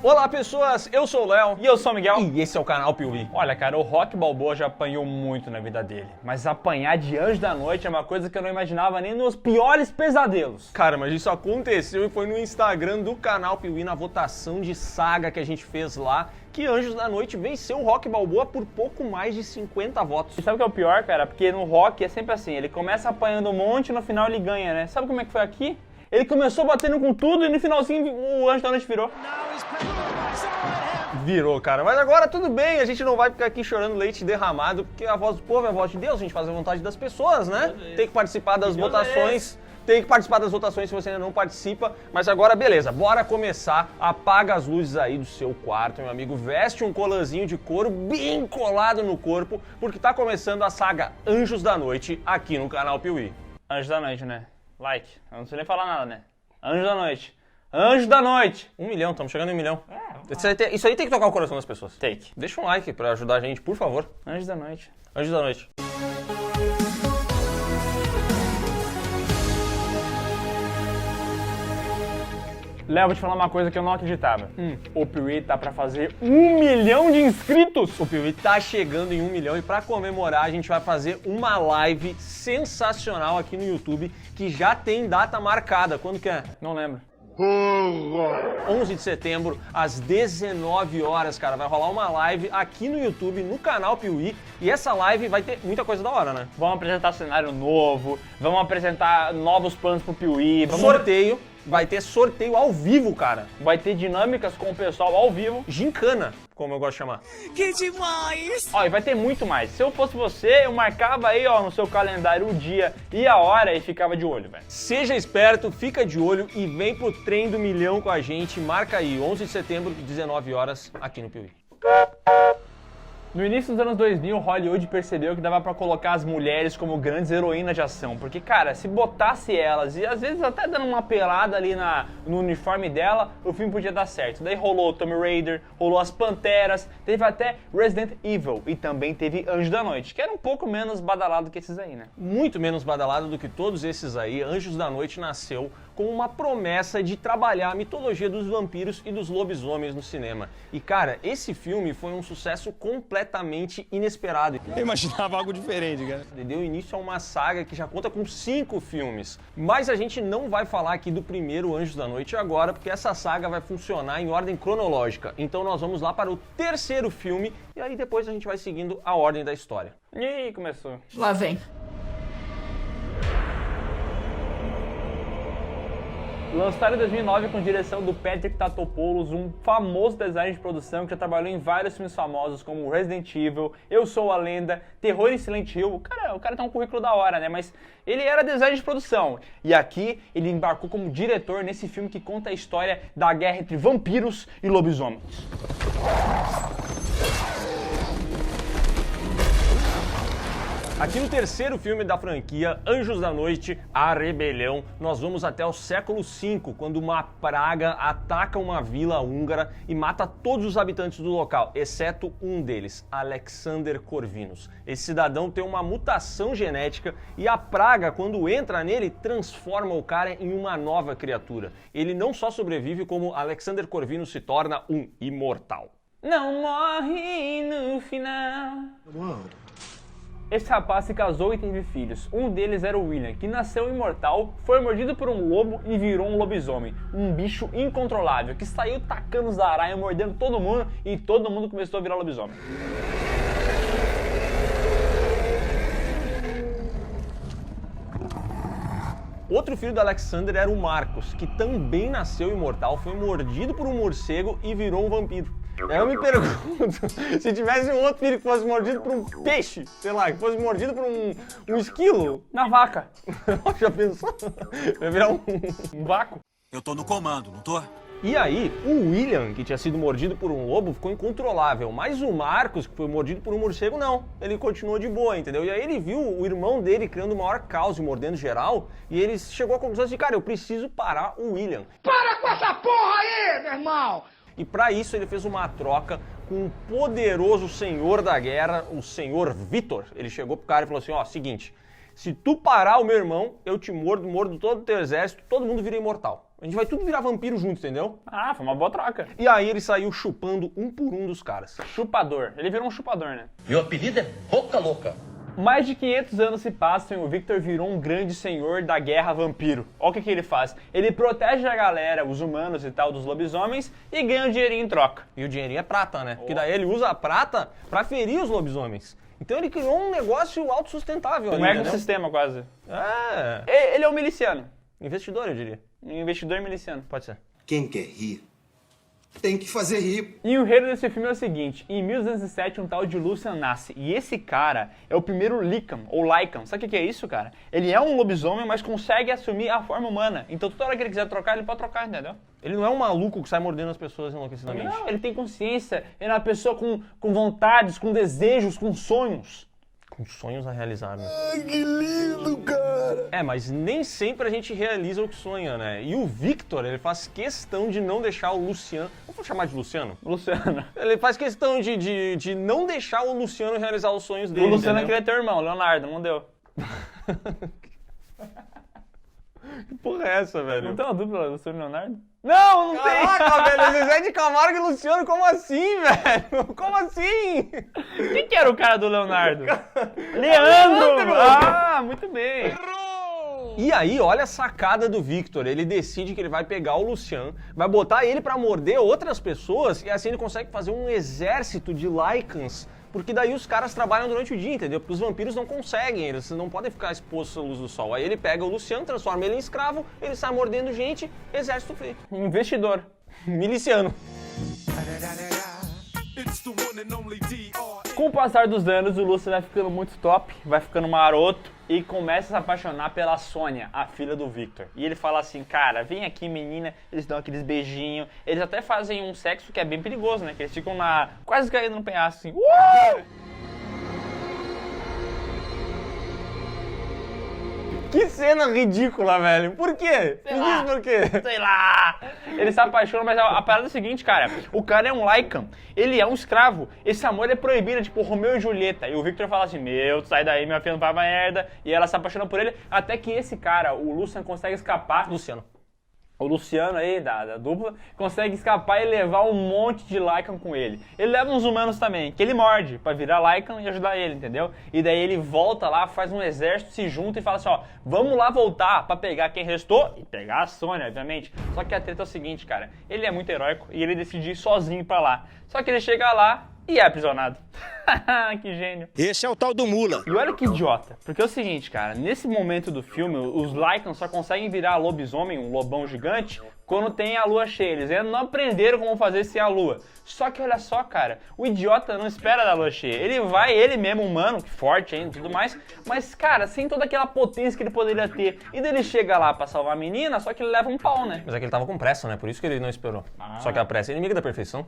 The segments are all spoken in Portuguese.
Olá pessoas, eu sou o Léo e eu sou o Miguel e esse é o canal Piuí. Olha cara, o Rock Balboa já apanhou muito na vida dele, mas apanhar de Anjo da Noite é uma coisa que eu não imaginava nem nos piores pesadelos. Cara, mas isso aconteceu e foi no Instagram do canal Piuí, na votação de saga que a gente fez lá, que Anjos da Noite venceu o Rock Balboa por pouco mais de 50 votos. E sabe o que é o pior, cara? Porque no Rock é sempre assim, ele começa apanhando um monte e no final ele ganha, né? Sabe como é que foi aqui? Ele começou batendo com tudo e no finalzinho o Anjo da Noite virou. Virou, cara. Mas agora tudo bem, a gente não vai ficar aqui chorando leite derramado, porque a voz do povo é a voz de Deus, a gente faz a vontade das pessoas, né? Tem que participar das votações. Tem que participar das votações se você ainda não participa. Mas agora, beleza, bora começar. Apaga as luzes aí do seu quarto, meu amigo. Veste um colanzinho de couro bem colado no corpo, porque tá começando a saga Anjos da Noite aqui no canal Piuí. Anjos da Noite, né? Like. Eu não sei nem falar nada, né? Anjos da Noite. Anjo da Noite! 1 milhão, estamos chegando em 1 milhão. Isso aí tem que tocar o coração das pessoas. Take. Deixa um like pra ajudar a gente, por favor. Anjos da Noite. Anjos da Noite. Léo, vou te falar uma coisa que eu não acreditava. O Piuí tá pra fazer 1 milhão de inscritos! O Piuí tá chegando em 1 milhão e pra comemorar a gente vai fazer uma live sensacional aqui no YouTube que já tem data marcada. Quando que é? Não lembro. 11 de setembro, às 19 horas, cara. Vai rolar uma live aqui no YouTube, no canal Piuí. E essa live vai ter muita coisa da hora, né? Vamos apresentar cenário novo, vamos apresentar novos planos pro Piuí. Sorteio. Vai ter sorteio ao vivo, cara. Vai ter dinâmicas com o pessoal ao vivo. Gincana, como eu gosto de chamar. Que demais! Ó, e vai ter muito mais. Se eu fosse você, eu marcava aí, ó, no seu calendário o dia e a hora e ficava de olho, velho. Seja esperto, fica de olho e vem pro trem do milhão com a gente. Marca aí, 11 de setembro, 19 horas, aqui no Piuí. No início dos anos 2000, Hollywood percebeu que dava pra colocar as mulheres como grandes heroínas de ação, porque, cara, se botasse elas, e às vezes até dando uma pelada ali no uniforme dela, o filme podia dar certo. Daí rolou Tomb Raider, rolou As Panteras, teve até Resident Evil e também teve Anjo da Noite, que era um pouco menos badalado que esses aí, né? Muito menos badalado do que todos esses aí, Anjos da Noite nasceu com uma promessa de trabalhar a mitologia dos vampiros e dos lobisomens no cinema. E, cara, esse filme foi um sucesso completamente inesperado. Eu imaginava algo diferente, cara. Deu início a uma saga que já conta com 5 filmes. Mas a gente não vai falar aqui do primeiro Anjos da Noite agora, porque essa saga vai funcionar em ordem cronológica. Então nós vamos lá para o terceiro filme e aí depois a gente vai seguindo a ordem da história. Ih, começou. Lá vem. Lançado em 2009 com direção do Patrick Tatopoulos, um famoso designer de produção que já trabalhou em vários filmes famosos como Resident Evil, Eu Sou a Lenda, Terror em Silent Hill. O cara tem um currículo da hora, né? Mas ele era designer de produção. E aqui ele embarcou como diretor nesse filme que conta a história da guerra entre vampiros e lobisomens. Aqui no terceiro filme da franquia, Anjos da Noite, A Rebelião, nós vamos até o século V, quando uma praga ataca uma vila húngara e mata todos os habitantes do local, exceto um deles, Alexander Corvinus. Esse cidadão tem uma mutação genética e a praga, quando entra nele, transforma o cara em uma nova criatura. Ele não só sobrevive, como Alexander Corvinus se torna um imortal. Não morre no final. Esse rapaz se casou e teve filhos. Um deles era o William, que nasceu imortal, foi mordido por um lobo e virou um lobisomem. Um bicho incontrolável, que saiu tacando os aranhas, mordendo todo mundo e todo mundo começou a virar lobisomem. Outro filho do Alexander era o Marcos, que também nasceu imortal, foi mordido por um morcego e virou um vampiro. Eu me pergunto, se tivesse um outro filho que fosse mordido por um peixe, sei lá, que fosse mordido por um esquilo, Na vaca. já pensou? Vai virar um vácuo. Eu tô no comando, não tô? E aí, o William, que tinha sido mordido por um lobo, ficou incontrolável, mas o Marcos, que foi mordido por um morcego, não. Ele continuou de boa, entendeu? E aí ele viu o irmão dele criando o maior caos e mordendo geral, e ele chegou à conclusão de, cara, eu preciso parar o William. Para com essa porra aí, meu irmão! E para isso ele fez uma troca com o poderoso senhor da guerra, o senhor Vitor. Ele chegou pro cara e falou assim, ó, seguinte, Se tu parar o meu irmão, eu te mordo todo o teu exército, todo mundo vira imortal. A gente vai tudo virar vampiro junto, entendeu? Ah, foi uma boa troca. E aí ele saiu chupando um por um dos caras. Chupador. Ele virou um chupador, né? Meu apelido é Boca Louca. Mais de 500 anos se passam e o Victor virou um grande senhor da guerra vampiro. Olha o que ele faz. Ele protege a galera, os humanos e tal, dos lobisomens e ganha um dinheirinho em troca. E o dinheirinho é prata, né? Porque daí ele usa a prata pra ferir os lobisomens. Então ele criou um negócio autossustentável ali, Um entendeu? ecossistema quase. É. Ele é um miliciano. Investidor, eu diria. Um investidor miliciano. Pode ser. Quem quer rir, tem que fazer rir. E o enredo desse filme é o seguinte: em 1207 um tal de Lucian nasce, e esse cara é o primeiro Lycan, ou Lycan. Sabe o que é isso, cara? Ele é um lobisomem, mas consegue assumir a forma humana. Então toda hora que ele quiser trocar, ele pode trocar, entendeu? Ele não é um maluco que sai mordendo as pessoas enlouquecidamente. Não, ele tem consciência, ele é uma pessoa com vontades, com desejos, com sonhos. Com sonhos a realizar, né? Ai, que lindo, cara. É, mas nem sempre a gente realiza o que sonha, né? E o Victor, ele faz questão de não deixar o Luciano... Vamos chamar de Luciano? Luciano. Ele faz questão de não deixar o Luciano realizar os sonhos dele, O Luciano entendeu? queria ter irmão, Leonardo, não deu. Que porra é essa, velho? Não tem uma dupla Luciano e Leonardo? Não, não tem! Caraca, velho, Zezé de Camargo e Luciano, como assim, velho? Como assim? Quem que era o cara do Leonardo? Leandro! Ah, muito bem. E aí, olha a sacada do Victor. Ele decide que ele vai pegar o Luciano, vai botar ele pra morder outras pessoas e assim ele consegue fazer um exército de Lycans. Porque daí os caras trabalham durante o dia, entendeu? Porque os vampiros não conseguem, eles não podem ficar expostos à luz do sol. Aí ele pega o Luciano, transforma ele em escravo, ele sai mordendo gente, exército feito. Investidor. Miliciano. Com o passar dos anos, o Lúcio vai ficando muito top, vai ficando maroto e começa a se apaixonar pela Sônia, a filha do Victor. E ele fala assim, cara, vem aqui menina, eles dão aqueles beijinhos, eles até fazem um sexo que é bem perigoso, né? Que eles ficam quase caindo no penhasco, assim. Que cena ridícula, velho. Por quê? Me diz por quê. Sei lá. Ele se apaixona, mas a parada é a seguinte, cara. O cara é um Lycan. Ele é um escravo. Esse amor é proibido, tipo Romeu e Julieta. E o Victor fala assim, meu, sai daí, minha filha não vai pra merda. E ela se apaixona por ele. Até que esse cara, o Lucian, consegue escapar. Luciano. O Luciano aí, da dupla, consegue escapar e levar um monte de Lycan com ele. Ele leva uns humanos também, que ele morde pra virar Lycan e ajudar ele, entendeu? E daí ele volta lá, faz um exército, se junta e fala assim, ó, vamos lá voltar pra pegar quem restou e pegar a Sônia, obviamente. Só que a treta é o seguinte, cara, ele é muito heróico e ele decide ir sozinho pra lá. Só que ele chega lá e é aprisionado. Que gênio. Esse é o tal do Mula. E olha que idiota, porque é o seguinte, cara, nesse momento do filme, os Lycans só conseguem virar lobisomem, um lobão gigante, quando tem a lua cheia. Eles ainda não aprenderam como fazer sem a lua. Só que olha só, cara, o idiota não espera da lua cheia. Ele vai, ele mesmo, humano, forte ainda e tudo mais, mas, cara, sem toda aquela potência que ele poderia ter. E daí ele chega lá pra salvar a menina, só que ele leva um pau, né? Mas é que ele tava com pressa, né? Por isso que ele não esperou. Só que a pressa é inimiga da perfeição.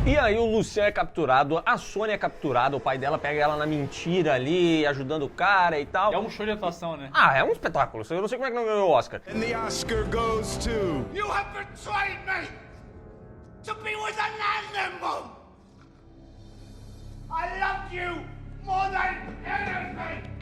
E aí o Luciano é capturado, a Sônia é capturada, o pai dela pega ela na mentira ali, ajudando o cara e tal. É um show de atuação, né? Ah, é um espetáculo. Eu não sei como é que não ganhou o Oscar. And the Oscar goes to... You have betrayed me to be with an animal. I love you more than anything.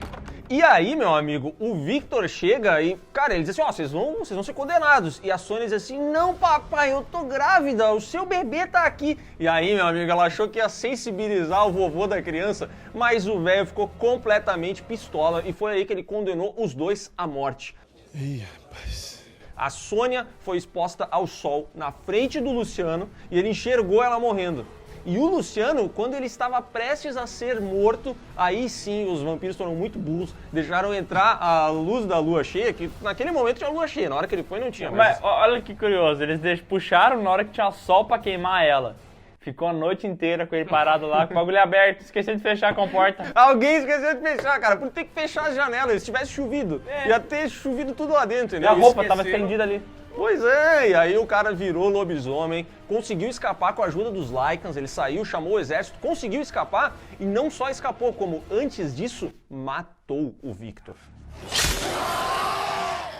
E aí, meu amigo, o Victor chega e, cara, ele diz assim, ó, vocês vão ser condenados. E a Sônia diz assim, não, papai, eu tô grávida, o seu bebê tá aqui. E aí, meu amigo, ela achou que ia sensibilizar o vovô da criança, mas o velho ficou completamente pistola e foi aí que ele condenou os dois à morte. Ih, rapaz. A Sônia foi exposta ao sol na frente do Luciano e ele enxergou ela morrendo. E o Luciano, quando ele estava prestes a ser morto, aí sim os vampiros foram muito burros, deixaram entrar a luz da lua cheia, que naquele momento tinha lua cheia, na hora que ele foi não tinha. Mas olha que curioso, eles puxaram na hora que tinha sol pra queimar ela. Ficou a noite inteira com ele parado lá, com o bagulho aberto, esqueceu de fechar a comporta. Alguém esqueceu de fechar, cara, por ter que fechar as janelas, se tivesse chovido, ia ter chovido tudo lá dentro, E entendeu? a roupa Esqueceram. tava estendida ali. Pois é, e aí o cara virou lobisomem, conseguiu escapar com a ajuda dos Lycans, ele saiu, chamou o exército, conseguiu escapar e não só escapou, como antes disso, matou o Victor.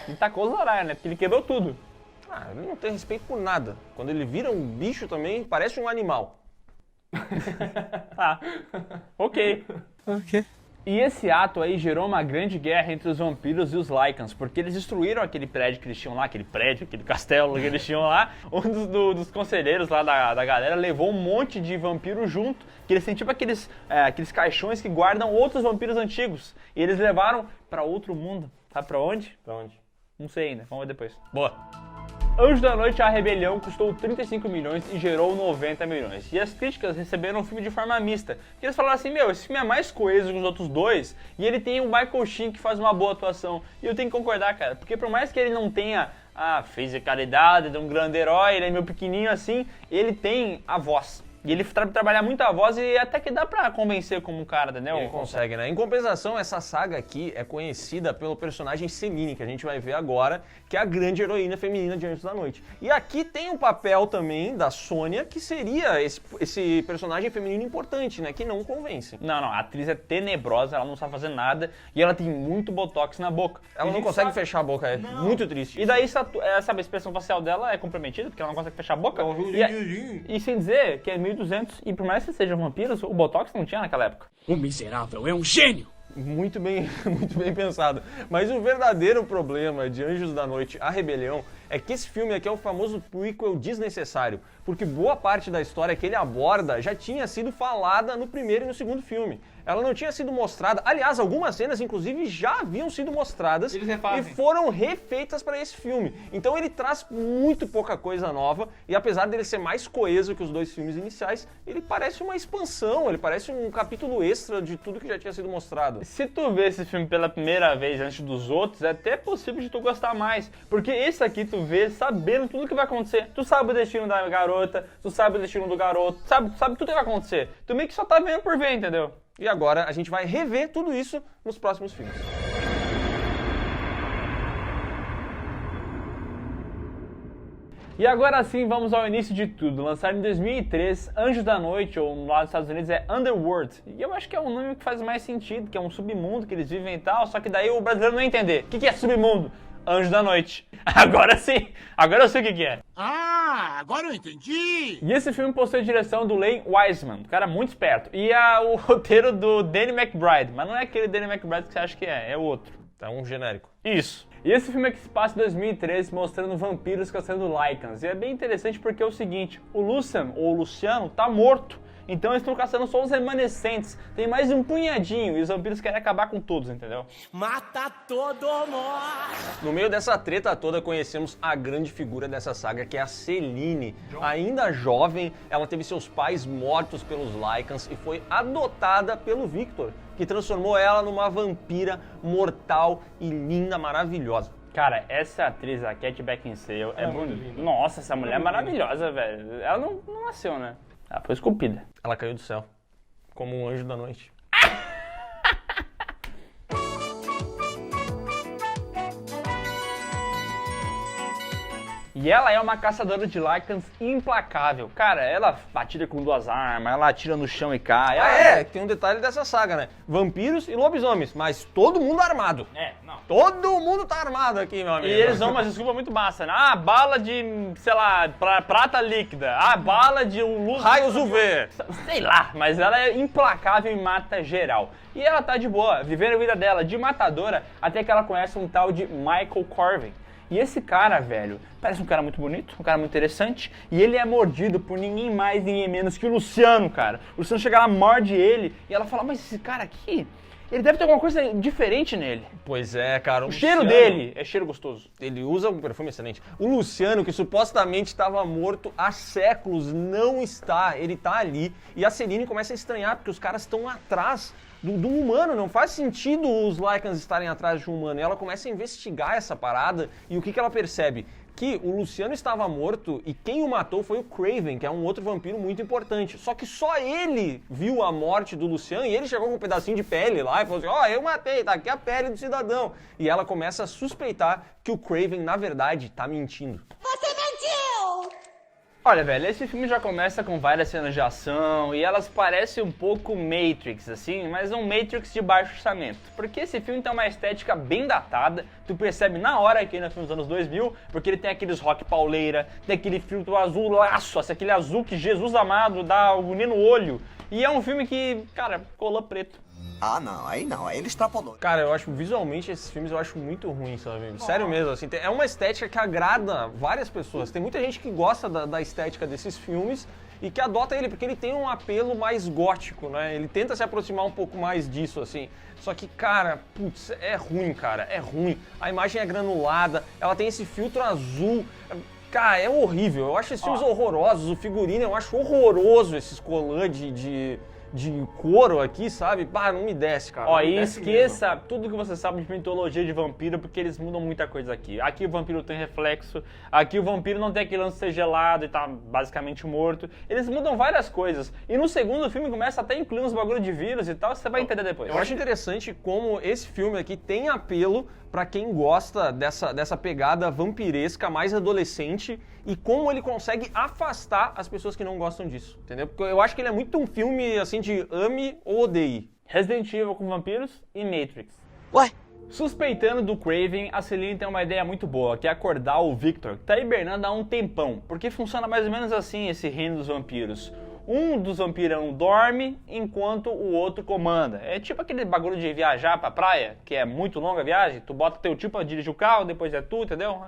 E tacou os horários, né? Porque ele quebrou tudo. Ah, ele não tem respeito por nada. Quando ele vira um bicho também, parece um animal. Tá. Ok. E esse ato aí gerou uma grande guerra entre os vampiros e os Lycans, porque eles destruíram aquele prédio que eles tinham lá, aquele castelo que eles tinham lá. Um dos conselheiros lá da galera levou um monte de vampiro junto, que eles têm tipo aqueles caixões que guardam outros vampiros antigos. E eles levaram pra outro mundo. Sabe pra onde? Pra onde? Não sei ainda, vamos ver depois. Boa. Anjos da Noite, a Rebelião custou 35 milhões e gerou 90 milhões. E as críticas receberam o filme de forma mista. Porque eles falaram assim, esse filme é mais coeso que os outros dois, e ele tem o Michael Sheen que faz uma boa atuação. E eu tenho que concordar, cara, porque por mais que ele não tenha a fisicalidade de um grande herói, ele é meio pequenininho assim, ele tem a voz. E ele trabalha muito a voz e até que dá pra convencer como um cara, entendeu? Ele consegue, né? Em compensação, essa saga aqui é conhecida pelo personagem Selene, que a gente vai ver agora, que é a grande heroína feminina de Anjos da Noite. E aqui tem um papel também da Sônia, que seria esse personagem feminino importante, né? Que não convence. Não, a atriz é tenebrosa, ela não sabe fazer nada e ela tem muito botox na boca. Ela não consegue fechar a boca, é muito triste. E daí, sabe, a expressão facial dela é comprometida, porque ela não consegue fechar a boca. E sem dizer que é 1200, e por mais que sejam vampiros, o botox não tinha naquela época. O miserável é um gênio! Muito bem pensado. Mas o verdadeiro problema de Anjos da Noite, a Rebelião, é que esse filme aqui é o famoso prequel desnecessário, porque boa parte da história que ele aborda já tinha sido falada no primeiro e no segundo filme. Ela não tinha sido mostrada, aliás, algumas cenas inclusive já haviam sido mostradas e foram refeitas para esse filme. Então ele traz muito pouca coisa nova e apesar dele ser mais coeso que os dois filmes iniciais, ele parece uma expansão, ele parece um capítulo extra de tudo que já tinha sido mostrado. Se tu vê esse filme pela primeira vez antes dos outros, é até possível de tu gostar mais, porque esse aqui tu vê sabendo tudo que vai acontecer. Tu sabe o destino da garota, tu sabe o destino do garoto, sabe tudo que vai acontecer. Tu meio que só tá vendo por ver, entendeu? E agora a gente vai rever tudo isso nos próximos filmes. E agora sim, vamos ao início de tudo. Lançado em 2003, Anjos da Noite, ou lá nos Estados Unidos é Underworld. E eu acho que é um nome que faz mais sentido, que é um submundo que eles vivem e tal, só que daí o brasileiro não ia entender. O que é submundo? Anjos da Noite. Agora sim, agora eu sei o que é. Ah, agora eu entendi! E esse filme possui a direção do Len Wiseman, um cara muito esperto. E o roteiro do Danny McBride, mas não é aquele Danny McBride que você acha que é outro. É um genérico. Isso. E esse filme aqui se passa em 2013, mostrando vampiros caçando Lycans. E é bem interessante porque é o seguinte, o Luciano, tá morto. Então eles estão caçando só os remanescentes. Tem mais um punhadinho e os vampiros querem acabar com todos, entendeu? Mata todo mundo! No meio dessa treta toda, conhecemos a grande figura dessa saga, que é a Selene. Ainda jovem, ela teve seus pais mortos pelos Lycans e foi adotada pelo Victor, que transformou ela numa vampira mortal e linda, maravilhosa. Cara, essa atriz, a Cat Beckinsale, é muito linda. Nossa, essa mulher é maravilhosa, velho. Ela não nasceu, né? Ela foi esculpida. Ela caiu do céu, como um anjo da noite. E ela é uma caçadora de Lycans implacável. Cara, ela atira com duas armas, ela atira no chão e cai. Tem um detalhe dessa saga, né? Vampiros e lobisomens, mas todo mundo armado. Não. Todo mundo tá armado aqui, meu amigo. E eles dão uma desculpa muito massa, né? Ah, bala de, sei lá, prata líquida. Ah, bala de luz... Raios UV. Sei lá, mas ela é implacável e mata geral. E ela tá de boa, vivendo a vida dela de matadora, até que ela conhece um tal de Michael Corvin. E esse cara, velho, parece um cara muito bonito, um cara muito interessante, e ele é mordido por ninguém mais, ninguém menos que o Luciano, cara. O Luciano chega lá, morde ele, e ela fala, mas esse cara aqui, ele deve ter alguma coisa diferente nele. Pois é, cara. O cheiro dele é cheiro gostoso. Ele usa um perfume excelente. O Luciano, que supostamente estava morto há séculos, não está. Ele tá ali, e a Selene começa a estranhar, porque os caras estão atrás do humano, não faz sentido os Lycans estarem atrás de um humano. E ela começa a investigar essa parada e o que ela percebe? Que o Luciano estava morto e quem o matou foi o Craven, que é um outro vampiro muito importante. Só que só ele viu a morte do Luciano e ele chegou com um pedacinho de pele lá e falou assim, eu matei, tá aqui a pele do cidadão. E ela começa a suspeitar que o Craven, na verdade, tá mentindo. Você mentiu! Olha, velho, esse filme já começa com várias cenas de ação e elas parecem um pouco Matrix, assim, mas um Matrix de baixo orçamento. Porque esse filme tem uma estética bem datada, tu percebe na hora que ainda é filme dos anos 2000, porque ele tem aqueles rock pauleira, tem aquele filtro azul laço, aquele azul que Jesus amado dá agonia no olho. E é um filme que, cara, color preto. Ah, não, aí ele extrapolou. Cara, eu acho visualmente esses filmes eu acho muito ruim, sabe? Sério mesmo, assim, é uma estética que agrada várias pessoas. Tem muita gente que gosta da estética desses filmes e que adota ele, porque ele tem um apelo mais gótico, né? Ele tenta se aproximar um pouco mais disso, assim. Só que, cara, putz, é ruim, cara, é ruim. A imagem é granulada, ela tem esse filtro azul. Cara, é horrível. Eu acho esses filmes horrorosos. O figurino, eu acho horroroso esses colãs de couro aqui, sabe? Pá, não me desce, cara. Ó, e esqueça tudo que você sabe de mitologia de vampiro, porque eles mudam muita coisa aqui. Aqui o vampiro tem reflexo, aqui o vampiro não tem aquele lance de ser gelado e tá basicamente morto. Eles mudam várias coisas. E no segundo filme começa até a incluir uns bagulho de vírus e tal, você vai entender depois. Eu acho interessante como esse filme aqui tem apelo pra quem gosta dessa pegada vampiresca mais adolescente e como ele consegue afastar as pessoas que não gostam disso, entendeu? Porque eu acho que ele é muito um filme, assim, de ame ou odeie. Resident Evil com vampiros e Matrix. Ué? Suspeitando do Craven, a Celine tem uma ideia muito boa, que é acordar o Victor, que tá hibernando há um tempão, porque funciona mais ou menos assim esse reino dos vampiros. Um dos vampirão dorme enquanto o outro comanda. É tipo aquele bagulho de viajar pra praia, que é muito longa a viagem. Tu bota teu tio pra dirigir o carro, depois é tu, entendeu?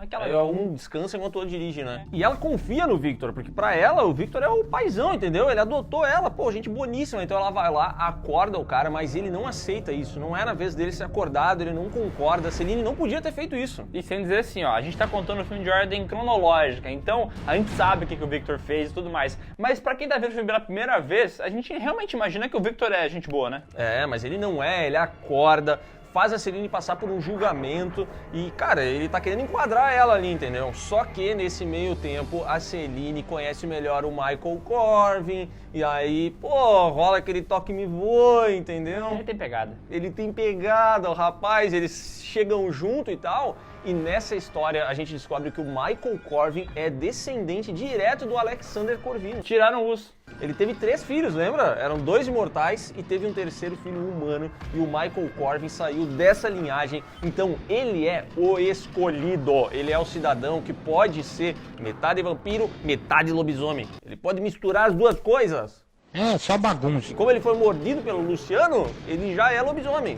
Um descansa enquanto o outro dirige, né? E ela confia no Victor, porque pra ela o Victor é o paizão, entendeu? Ele adotou ela, pô, gente boníssima. Então ela vai lá, acorda o cara, mas ele não aceita isso. Não era a vez dele ser acordado, ele não concorda. A Celine não podia ter feito isso. E sem dizer assim, ó, a gente tá contando o filme de ordem cronológica, então a gente sabe o que o Victor fez e tudo mais. Mas pra quem tá vendo o filme pela primeira vez, a gente realmente imagina que o Victor é gente boa, né? É, mas ele não é, ele acorda, faz a Celine passar por um julgamento e, cara, ele tá querendo enquadrar ela ali, entendeu? Só que nesse meio tempo a Celine conhece melhor o Michael Corvin e aí, pô, rola aquele toque me voa, entendeu? Ele tem pegada. Ele tem pegada, o rapaz, eles chegam junto e tal. E nessa história a gente descobre que o Michael Corvin é descendente direto do Alexander Corvino. Tiraram os. Ele teve 3 filhos, lembra? Eram 2 imortais e teve um terceiro filho humano. E o Michael Corvin saiu dessa linhagem. Então ele é o escolhido. Ele é o cidadão que pode ser metade vampiro, metade lobisomem. Ele pode misturar as duas coisas. É, só bagunça. E como ele foi mordido pelo Luciano, ele já é lobisomem.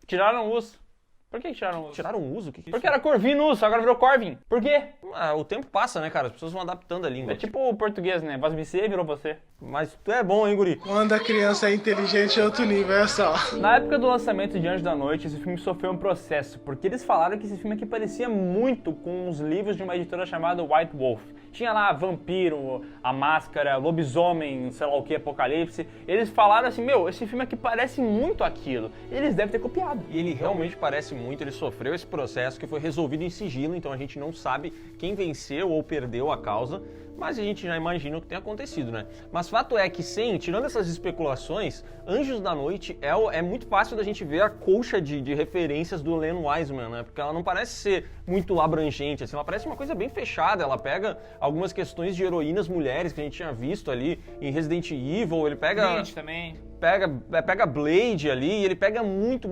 Tiraram os. Por que tiraram os? Tiraram o uso? O que é isso? Porque era Corvinus, agora virou Corvin. Por quê? Ah, o tempo passa, né, cara? As pessoas vão adaptando a língua. É tipo o português, né? Você virou você. Mas tu é bom, hein, guri? Quando a criança é inteligente é outro nível, é só. Na época do lançamento de Anjos da Noite, esse filme sofreu um processo, porque eles falaram que esse filme aqui parecia muito com os livros de uma editora chamada White Wolf. Tinha lá vampiro, a máscara, lobisomem, sei lá o que, apocalipse. Eles falaram assim, meu, esse filme aqui parece muito aquilo. Eles devem ter copiado. E ele realmente parece muito, ele sofreu esse processo que foi resolvido em sigilo, então a gente não sabe quem venceu ou perdeu a causa, mas a gente já imagina o que tem acontecido, né? Mas fato é que sim, tirando essas especulações, Anjos da Noite é muito fácil da gente ver a colcha de referências do Len Wiseman, né? Porque ela não parece ser muito abrangente, assim, ela parece uma coisa bem fechada, ela pega algumas questões de heroínas mulheres que a gente tinha visto ali em Resident Evil, ele pega... Gente, também. Pega Blade ali e ele pega muito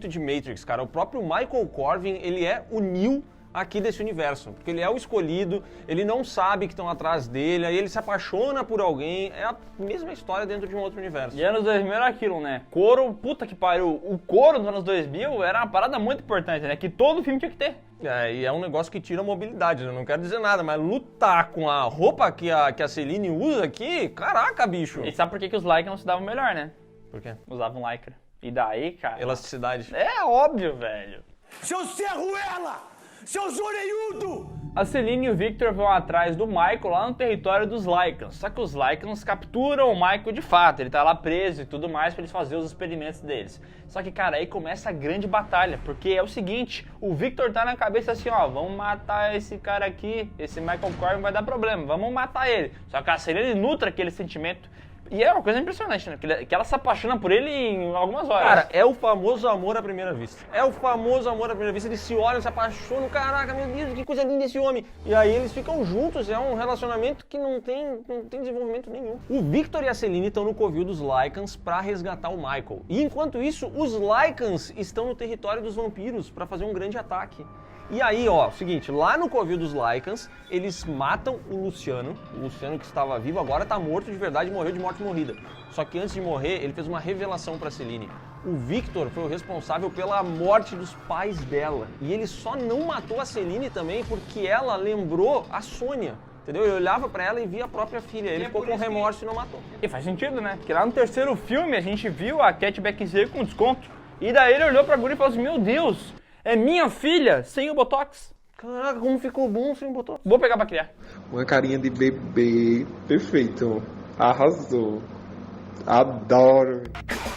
de Matrix, cara. O próprio Michael Corvin, ele é o Neo aqui desse universo, porque ele é o escolhido, ele não sabe que estão atrás dele, aí ele se apaixona por alguém, é a mesma história dentro de um outro universo. E anos 2000 era aquilo, né? Couro, puta que pariu, o couro dos anos 2000 era uma parada muito importante, né? Que todo filme tinha que ter. É, e é um negócio que tira a mobilidade, né? Não quero dizer nada, mas lutar com a roupa que a Celine usa aqui, caraca, bicho. E sabe por que os Lycra não se davam melhor, né? Por quê? Usavam Lycra. E daí, cara... Elasticidade. É óbvio, velho. Seu serruela! Seu orelhudo! A Celine e o Victor vão atrás do Michael lá no território dos Lycans. Só que os Lycans capturam o Michael de fato. Ele tá lá preso e tudo mais pra eles fazerem os experimentos deles. Só que, cara, aí começa a grande batalha. Porque é o seguinte, o Victor tá na cabeça assim, ó, vamos matar esse cara aqui, esse Michael Corvin vai dar problema, vamos matar ele. Só que a Celine nutre aquele sentimento E é uma coisa impressionante, né? Que ela se apaixona por ele em algumas horas. Cara, é o famoso amor à primeira vista. É o famoso amor à primeira vista. Eles se olham, se apaixonam. Caraca, meu Deus, que coisa linda esse homem. E aí eles ficam juntos. É um relacionamento que não tem desenvolvimento nenhum. O Victor e a Celine estão no covil dos Lycans pra resgatar o Michael. E enquanto isso, os Lycans estão no território dos vampiros pra fazer um grande ataque. E aí, ó, o seguinte, lá no covil dos Lycans, eles matam o Luciano que estava vivo, agora tá morto de verdade, morreu de morte morrida. Só que antes de morrer, ele fez uma revelação pra Celine. O Victor foi o responsável pela morte dos pais dela. E ele só não matou a Celine também porque ela lembrou a Sônia. Entendeu? Ele olhava pra ela e via a própria filha. Ele ficou com remorso e não matou. E faz sentido, né? Porque lá no terceiro filme a gente viu a Cat Beckinsale com desconto. E daí ele olhou pra guria e falou assim, meu Deus, é minha filha sem o Botox. Caraca, como ficou bom sem o Botox. Vou pegar pra criar. Uma carinha de bebê, perfeito, arrasou, adoro.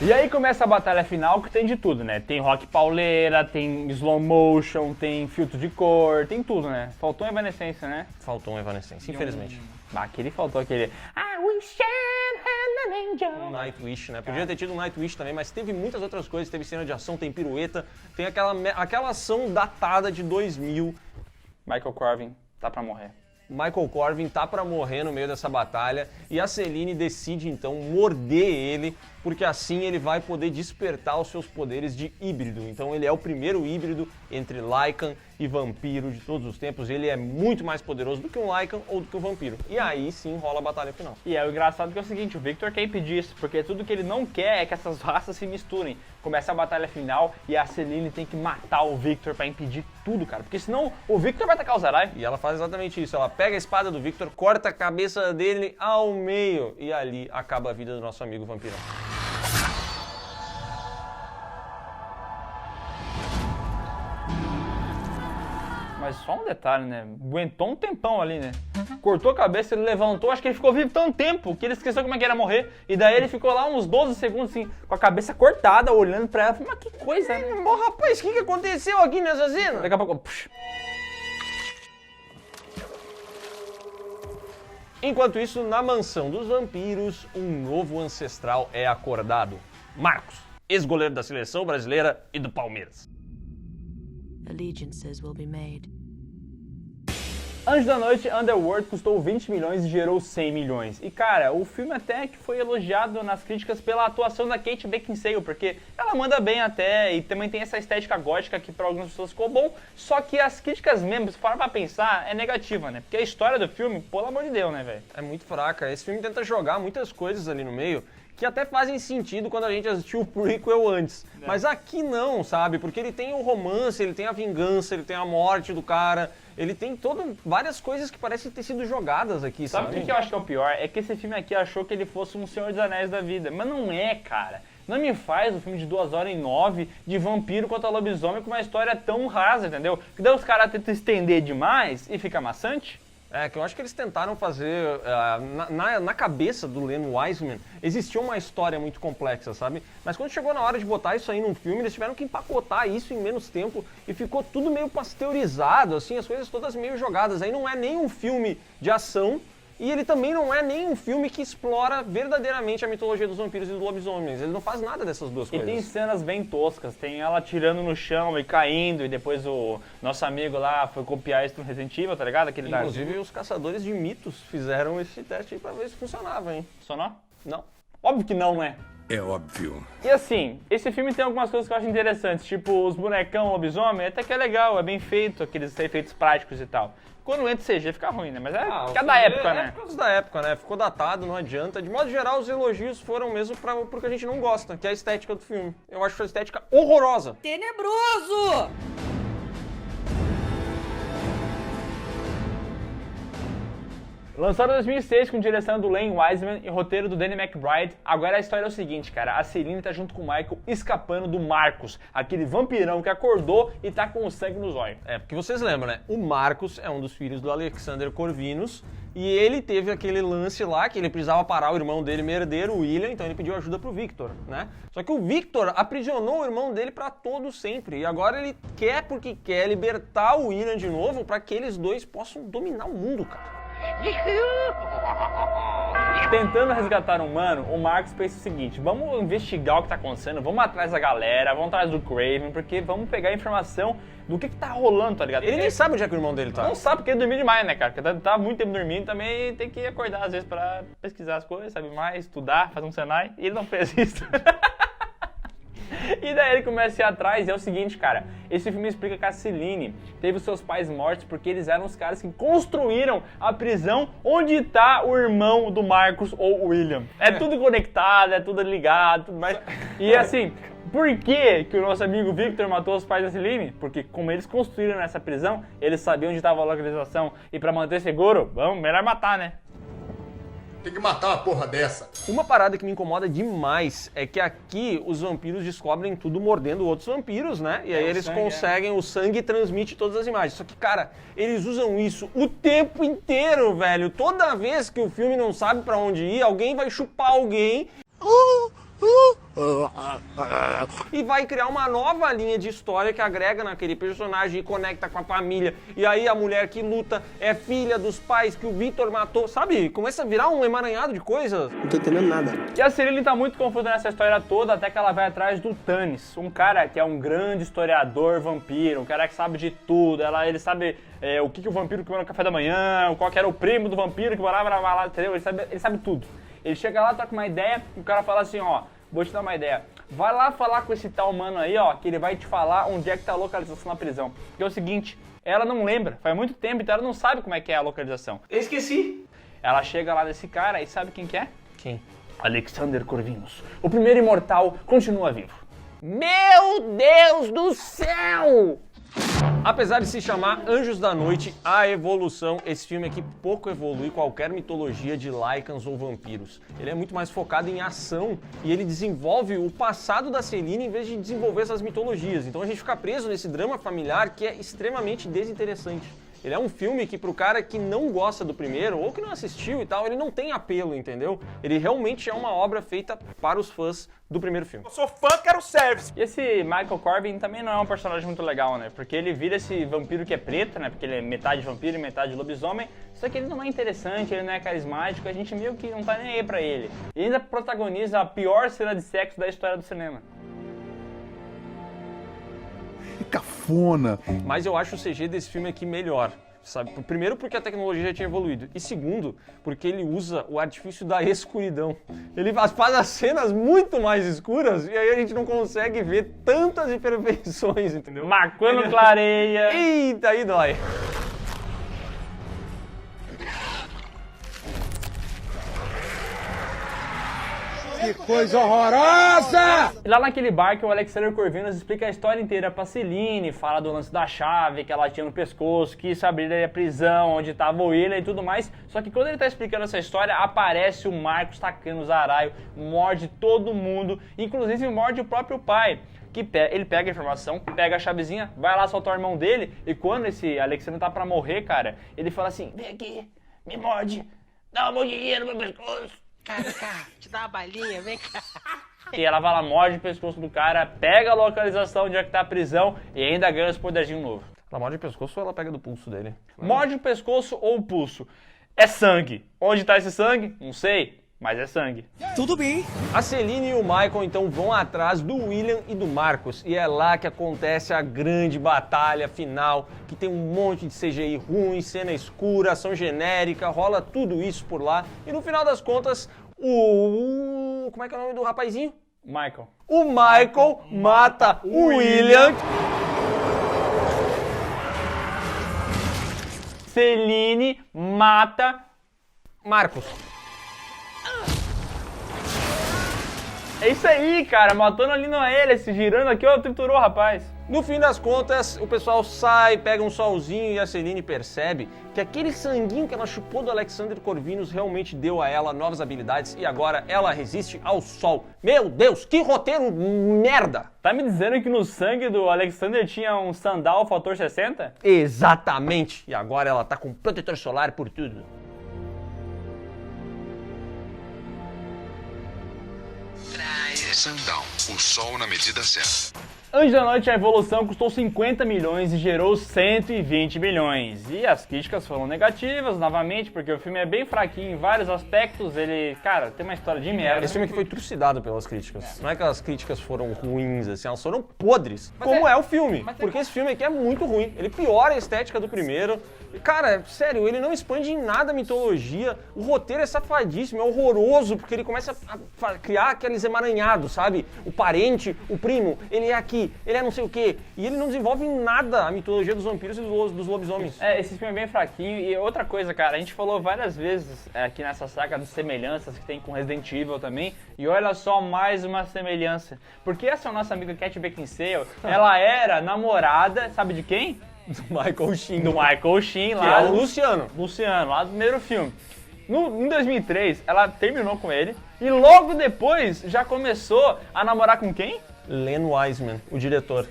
E aí começa a batalha final que tem de tudo, né? Tem rock pauleira, tem slow motion, tem filtro de cor, tem tudo, né? Faltou Evanescência, né? Faltou um Evanescence, infelizmente. Aquele faltou aquele... I wish I had an angel. Nightwish, né? Podia ter tido um Nightwish também, mas teve muitas outras coisas. Teve cena de ação, tem pirueta, tem aquela ação datada de 2000. Michael Corvin tá pra morrer. Michael Corvin tá pra morrer no meio dessa batalha e a Celine decide então morder ele, porque assim ele vai poder despertar os seus poderes de híbrido. Então ele é o primeiro híbrido entre Lycan e vampiro de todos os tempos. Ele é muito mais poderoso do que um Lycan ou do que um vampiro. E aí sim rola a batalha final. E é o engraçado que é o seguinte, o Victor quer impedir isso, porque tudo que ele não quer é que essas raças se misturem. Começa a batalha final e a Celine tem que matar o Victor pra impedir tudo, cara. Porque senão o Victor vai atacar o Zarai. E ela faz exatamente isso. Ela pega a espada do Victor, corta a cabeça dele ao meio e ali acaba a vida do nosso amigo vampirão. Mas só um detalhe, né? Aguentou um tempão ali, né? Cortou a cabeça, ele levantou, acho que ele ficou vivo tanto tempo que ele esqueceu como é que era morrer. E daí ele ficou lá uns 12 segundos, assim, com a cabeça cortada, olhando pra ela. Falei, mas que coisa, né? Ô, rapaz, o que aconteceu aqui nessa cena? Daqui a pouco... Puxa. Enquanto isso, na mansão dos vampiros, um novo ancestral é acordado. Marcos, ex-goleiro da seleção brasileira e do Palmeiras. Allegiances will be made. Anjos da Noite, Underworld, custou 20 milhões e gerou 100 milhões. E cara, o filme até que foi elogiado nas críticas pela atuação da Kate Beckinsale, porque ela manda bem até, e também tem essa estética gótica que para algumas pessoas ficou bom, só que as críticas mesmo, se for pra pensar, é negativa, né? Porque a história do filme, pelo amor de Deus, né, velho? É muito fraca. Esse filme tenta jogar muitas coisas ali no meio que até fazem sentido quando a gente assistiu o prequel antes. Mas aqui não, sabe? Porque ele tem o romance, ele tem a vingança, ele tem a morte do cara, ele tem várias coisas que parecem ter sido jogadas aqui, sabe? Sabe o que eu acho que é o pior? É que esse filme aqui achou que ele fosse um Senhor dos Anéis da vida. Mas não é, cara. Não me faz um filme de 2h09 de vampiro contra lobisomem com uma história tão rasa, entendeu? Que daí os caras tentam estender demais e fica maçante. É, que eu acho que eles tentaram fazer... na cabeça do Len Wiseman, existia uma história muito complexa, sabe? Mas quando chegou na hora de botar isso aí num filme, eles tiveram que empacotar isso em menos tempo e ficou tudo meio pasteurizado, assim, as coisas todas meio jogadas. Aí não é nem um filme de ação e ele também não é nem um filme que explora verdadeiramente a mitologia dos vampiros e dos lobisomens. Ele não faz nada dessas duas coisas. E tem cenas bem toscas, tem ela atirando no chão e caindo, e depois o nosso amigo lá foi copiar isso no Resident Evil, tá ligado? Aquele Inclusive os caçadores de mitos fizeram esse teste aí pra ver se funcionava, hein? Funcionou? Não. Óbvio que não, né? É óbvio. E assim, esse filme tem algumas coisas que eu acho interessantes, tipo os bonecão lobisomem, até que é legal, é bem feito, aqueles efeitos práticos e tal. Quando entra CG fica ruim, né? Mas é cada época, né? É por causa da época, né? Ficou datado, não adianta. De modo geral, os elogios foram mesmo porque a gente não gosta, que é a estética do filme. Eu acho a estética horrorosa. Tenebroso! Lançado em 2006 com direção do Len Wiseman e roteiro do Danny McBride, agora a história é o seguinte, cara, a Celine tá junto com o Michael escapando do Marcos, aquele vampirão que acordou e tá com o sangue nos olhos. É, porque vocês lembram, né? O Marcos é um dos filhos do Alexander Corvinus e ele teve aquele lance lá que ele precisava parar o irmão dele, herdeiro, o William, então ele pediu ajuda pro Victor, né? Só que o Victor aprisionou o irmão dele pra todo sempre e agora ele quer porque quer libertar o William de novo pra que eles dois possam dominar o mundo, cara. Tentando resgatar um humano, o Marcos pensa o seguinte: vamos investigar o que tá acontecendo, vamos atrás da galera, vamos atrás do Craven, porque vamos pegar informação do que tá rolando, tá ligado? Ele nem sabe onde é que o irmão dele tá. Não sabe porque ele dormiu demais, né, cara? Porque tá muito tempo dormindo, também tem que acordar às vezes pra pesquisar as coisas, saber mais, estudar, fazer um Senai, e ele não fez isso. E daí ele começa a ir atrás, e é o seguinte, cara, esse filme explica que a Celine teve os seus pais mortos porque eles eram os caras que construíram a prisão onde tá o irmão do Marcos ou William. É tudo conectado, é tudo ligado, tudo mais. E assim, por que o nosso amigo Victor matou os pais da Celine? Porque como eles construíram essa prisão, eles sabiam onde estava a localização, e pra manter seguro, melhor matar, né? Tem que matar uma porra dessa. Uma parada que me incomoda demais é que aqui os vampiros descobrem tudo mordendo outros vampiros, né? E aí eles conseguem, o sangue transmite todas as imagens. Só que, cara, eles usam isso o tempo inteiro, velho. Toda vez que o filme não sabe pra onde ir, alguém vai chupar alguém e vai criar uma nova linha de história que agrega naquele personagem e conecta com a família. E aí a mulher que luta é filha dos pais que o Victor matou, sabe? Começa a virar um emaranhado de coisas. Não tô entendendo nada. E a Celine tá muito confusa nessa história toda, até que ela vai atrás do Tannis, um cara que é um grande historiador vampiro, um cara que sabe de tudo. Ele sabe o que o vampiro comeu no café da manhã, qual que era o primo do vampiro que morava lá, entendeu? Ele sabe tudo. Ele chega lá, troca uma ideia, e o cara fala assim, ó, vou te dar uma ideia. Vai lá falar com esse tal mano aí, ó, que ele vai te falar onde é que tá a localização na prisão. Porque é o seguinte, ela não lembra, faz muito tempo, então ela não sabe como é que é a localização. Eu esqueci. Ela chega lá nesse cara e sabe quem que é? Quem? Alexander Corvinus. O primeiro imortal continua vivo. Meu Deus do céu! Apesar de se chamar Anjos da Noite, a evolução, esse filme aqui pouco evolui qualquer mitologia de Lycans ou vampiros. Ele é muito mais focado em ação e ele desenvolve o passado da Celine em vez de desenvolver essas mitologias. Então a gente fica preso nesse drama familiar que é extremamente desinteressante. Ele é um filme que pro cara que não gosta do primeiro ou que não assistiu e tal, ele não tem apelo, entendeu? Ele realmente é uma obra feita para os fãs do primeiro filme. Eu sou fã, quero service. E esse Michael Corbin também não é um personagem muito legal, né? Porque ele vira esse vampiro que é preto, né? Porque ele é metade vampiro e metade lobisomem. Só que ele não é interessante, ele não é carismático, a gente meio que não tá nem aí pra ele. E ainda protagoniza a pior cena de sexo da história do cinema. Que cafona. Mas eu acho o CG desse filme aqui melhor, sabe? Primeiro porque a tecnologia já tinha evoluído e segundo porque ele usa o artifício da escuridão. Ele faz as cenas muito mais escuras e aí a gente não consegue ver tantas imperfeições, entendeu? Mas quando clareia... Eita, aí dói. Que coisa horrorosa! Lá naquele bar que o Alexander Corvinus explica a história inteira pra Celine, fala do lance da chave que ela tinha no pescoço, que isso abriria a prisão, onde tava o William e tudo mais. Só que quando ele tá explicando essa história, aparece o Marcos tacando o zaralho, morde todo mundo, inclusive morde o próprio pai. Ele pega a informação, pega a chavezinha, vai lá soltar o irmão dele, e quando esse Alexander tá pra morrer, cara, ele fala assim, vem aqui, me morde, dá uma mordidinha no meu pescoço. Cara, te dá uma balinha, vem cá. E ela vai lá, morde o pescoço do cara, pega a localização onde é que tá a prisão e ainda ganha esse poderzinho novo. Ela morde o pescoço ou ela pega do pulso dele? Morde o pescoço ou o pulso. É sangue. Onde tá esse sangue? Não sei, mas é sangue. Tudo bem. A Celine e o Michael então vão atrás do William e do Marcos e é lá que acontece a grande batalha final, que tem um monte de CGI ruim, cena escura, ação genérica, rola tudo isso por lá e no final das contas como é que é o nome do rapazinho? Michael. O Michael mata o William. Celine mata Marcos. É isso aí, cara, matando ali não é ele, se girando aqui, ó, triturou o rapaz. No fim das contas, o pessoal sai, pega um solzinho e a Celine percebe que aquele sanguinho que ela chupou do Alexander Corvinus realmente deu a ela novas habilidades e agora ela resiste ao sol. Meu Deus, que roteiro merda! Tá me dizendo que no sangue do Alexander tinha um sandal fator 60? Exatamente! E agora ela tá com protetor solar por tudo. Sundown, o sol na medida certa. Anjos da Noite, a evolução custou 50 milhões e gerou 120 milhões. E as críticas foram negativas, novamente, porque o filme é bem fraquinho em vários aspectos. Ele, cara, tem uma história de merda. Esse filme aqui foi trucidado pelas críticas. Não é que as críticas foram ruins, assim, elas foram podres. Como é o filme. Porque esse filme aqui é muito ruim. Ele piora a estética do primeiro. E, cara, sério, ele não expande em nada a mitologia. O roteiro é safadíssimo, é horroroso, porque ele começa a criar aqueles emaranhados, sabe? O parente, o primo, ele é aqui, ele é não sei o quê. E ele não desenvolve em nada a mitologia dos vampiros e dos lobisomens. Esse filme é bem fraquinho. E outra coisa, cara, a gente falou várias vezes aqui nessa saga das semelhanças que tem com Resident Evil também. E olha só mais uma semelhança. Porque essa nossa amiga Cat Beckinsale, ela era namorada, sabe de quem? Do Michael Sheen. Do Michael Sheen, Que lá é o Luciano. Luciano, lá do primeiro filme. Em 2003, ela terminou com ele e logo depois já começou a namorar com quem? Len Wiseman, o diretor.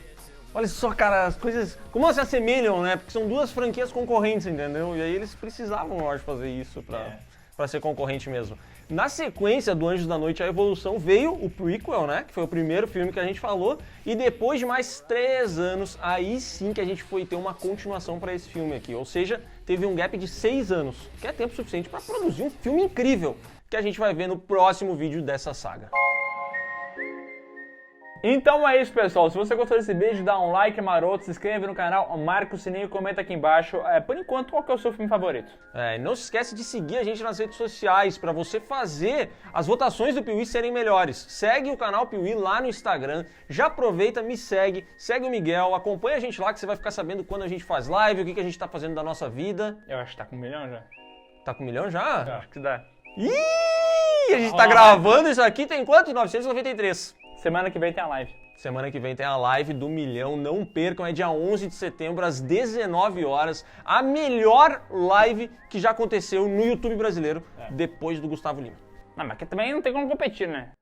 Olha só, cara, as coisas, como elas se assemelham, né? Porque são duas franquias concorrentes, entendeu? E aí eles precisavam, eu acho, fazer isso pra ser concorrente mesmo. Na sequência do Anjos da Noite, a Evolução, veio o prequel, né? Que foi o primeiro filme que a gente falou. E depois de mais 3 anos, aí sim que a gente foi ter uma continuação para esse filme aqui. Ou seja, teve um gap de 6 anos, que é tempo suficiente para produzir um filme incrível, que a gente vai ver no próximo vídeo dessa saga. Então é isso, pessoal. Se você gostou desse vídeo, dá um like maroto, se inscreve no canal, marca o sininho e comenta aqui embaixo. Por enquanto, qual que é o seu filme favorito? Não se esquece de seguir a gente nas redes sociais para você fazer as votações do Piuí serem melhores. Segue o canal Piuí lá no Instagram, já aproveita, me segue o Miguel, acompanha a gente lá que você vai ficar sabendo quando a gente faz live, o que a gente tá fazendo da nossa vida. Eu acho que tá com 1 milhão já. Tá com 1 milhão já? Eu acho que dá. Ih, a gente tá gravando isso aqui, tem quanto? 993. Semana que vem tem a live. Semana que vem tem a live do milhão, não percam, é dia 11 de setembro, às 19 horas, a melhor live que já aconteceu no YouTube brasileiro, depois do Gustavo Lima. Não, mas que também não tem como competir, né?